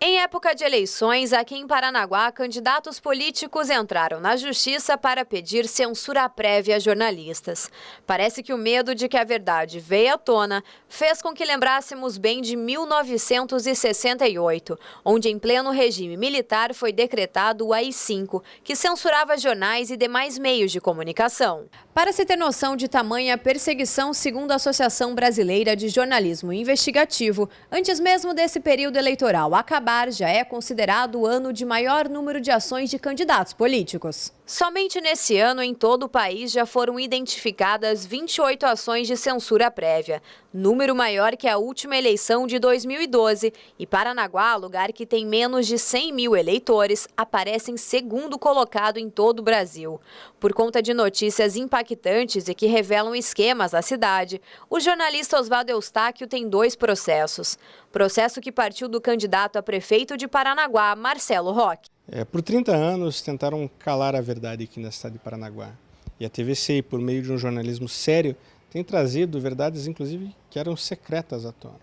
Em época de eleições, aqui em Paranaguá, candidatos políticos entraram na justiça para pedir censura prévia a jornalistas. Parece que o medo de que a verdade veio à tona fez com que lembrássemos bem de 1968, onde em pleno regime militar foi decretado o AI-5, que censurava jornais e demais meios de comunicação. Para se ter noção de tamanha perseguição, segundo a Associação Brasileira de Jornalismo Investigativo, antes mesmo desse período eleitoral acabar, já é considerado o ano de maior número de ações de candidatos políticos. Somente nesse ano, em todo o país, já foram identificadas 28 ações de censura prévia, número maior que a última eleição de 2012. E Paranaguá, lugar que tem menos de 100 mil eleitores, aparece em segundo colocado em todo o Brasil. Por conta de notícias impactantes e que revelam esquemas da cidade, o jornalista Oswaldo Eustáquio tem 2 processos. Processo que partiu do candidato a prefeito de Paranaguá, Marcelo Roque. Por 30 anos tentaram calar a verdade aqui na cidade de Paranaguá. E a TVC, por meio de um jornalismo sério, tem trazido verdades, inclusive, que eram secretas à tona.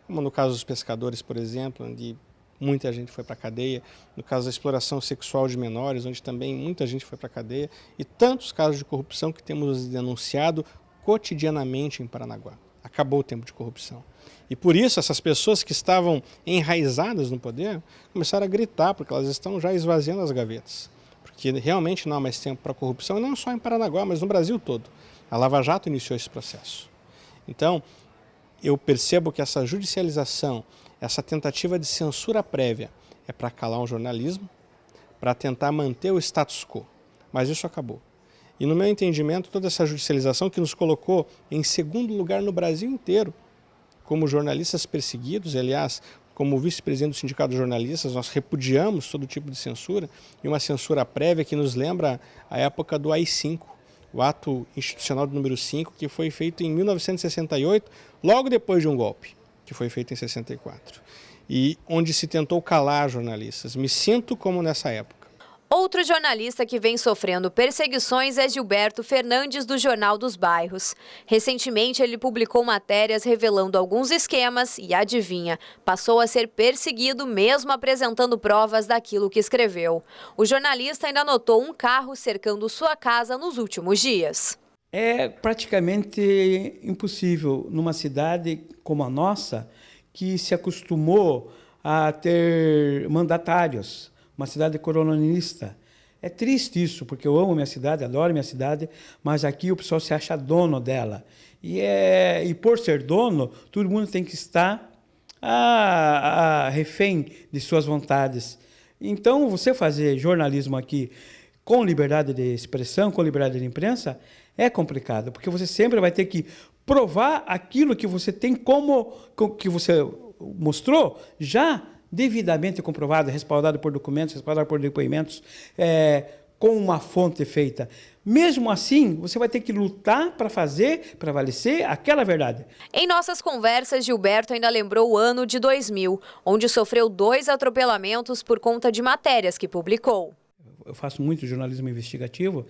Como no caso dos pescadores, por exemplo, onde muita gente foi para a cadeia. No caso da exploração sexual de menores, onde também muita gente foi para a cadeia. E tantos casos de corrupção que temos denunciado cotidianamente em Paranaguá. Acabou o tempo de corrupção. E por isso essas pessoas que estavam enraizadas no poder começaram a gritar, porque elas estão já esvaziando as gavetas. Porque realmente não há mais tempo para a corrupção, e não só em Paranaguá, mas no Brasil todo. A Lava Jato iniciou esse processo. Então, eu percebo que essa judicialização, essa tentativa de censura prévia é para calar um jornalismo, para tentar manter o status quo. Mas isso acabou. E no meu entendimento, toda essa judicialização que nos colocou em segundo lugar no Brasil inteiro, como jornalistas perseguidos, e, aliás, como vice-presidente do Sindicato de Jornalistas, nós repudiamos todo tipo de censura, e uma censura prévia que nos lembra a época do AI-5, o ato institucional do número 5, que foi feito em 1968, logo depois de um golpe, que foi feito em 64, e onde se tentou calar jornalistas. Me sinto como nessa época. Outro jornalista que vem sofrendo perseguições é Gilberto Fernandes, do Jornal dos Bairros. Recentemente, ele publicou matérias revelando alguns esquemas e, adivinha, passou a ser perseguido mesmo apresentando provas daquilo que escreveu. O jornalista ainda notou um carro cercando sua casa nos últimos dias. É praticamente impossível numa cidade como a nossa, que se acostumou a ter mandatários, uma cidade coronelista. É triste isso, porque eu amo minha cidade, adoro minha cidade, mas aqui o pessoal se acha dono dela. E por ser dono, todo mundo tem que estar refém de suas vontades. Então, você fazer jornalismo aqui com liberdade de expressão, com liberdade de imprensa, é complicado, porque você sempre vai ter que provar aquilo que você tem que você mostrou já devidamente comprovado, respaldado por documentos, respaldado por depoimentos, com uma fonte feita. Mesmo assim, você vai ter que lutar para prevalecer aquela verdade. Em nossas conversas, Gilberto ainda lembrou o ano de 2000, onde sofreu 2 atropelamentos por conta de matérias que publicou. Eu faço muito jornalismo investigativo.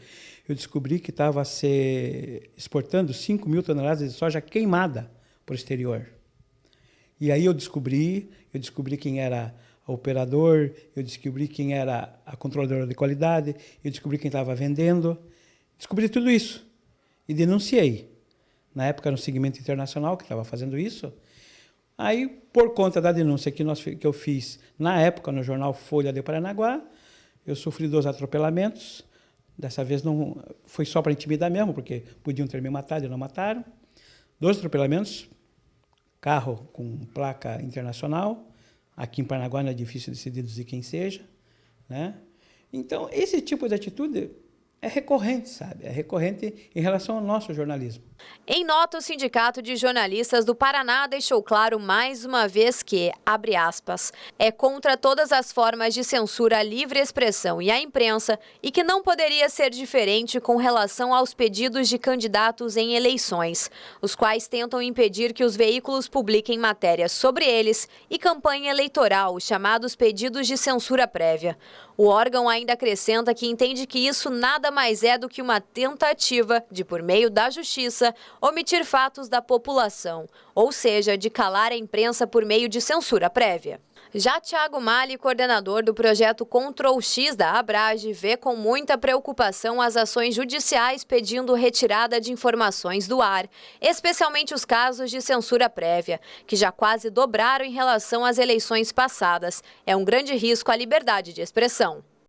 Eu descobri que estava se exportando 5 mil toneladas de soja queimada para o exterior. E aí eu descobri quem era o operador, eu descobri quem era a controladora de qualidade, eu descobri quem estava vendendo, descobri tudo isso e denunciei. Na época, no segmento internacional que estava fazendo isso. Aí, por conta da denúncia que eu fiz na época no jornal Folha de Paranaguá, eu sofri 2 atropelamentos. Dessa vez não foi só para intimidar mesmo, porque podiam ter me matado e não mataram. 2 atropelamentos. Carro com placa internacional, aqui em Paranaguá não é difícil de se deduzir quem seja, né? Então, esse tipo de atitude é recorrente, sabe? É recorrente em relação ao nosso jornalismo. Em nota, o Sindicato de Jornalistas do Paraná deixou claro mais uma vez que, abre aspas, é contra todas as formas de censura à livre expressão e à imprensa e que não poderia ser diferente com relação aos pedidos de candidatos em eleições, os quais tentam impedir que os veículos publiquem matérias sobre eles e campanha eleitoral, os chamados pedidos de censura prévia. O órgão ainda acrescenta que entende que isso nada mais é do que uma tentativa de, por meio da justiça, omitir fatos da população, ou seja, de calar a imprensa por meio de censura prévia. Já Thiago Mali, coordenador do projeto Ctrl+X da Abrage, vê com muita preocupação as ações judiciais pedindo retirada de informações do ar, especialmente os casos de censura prévia, que já quase dobraram em relação às eleições passadas. É um grande risco à liberdade de expressão.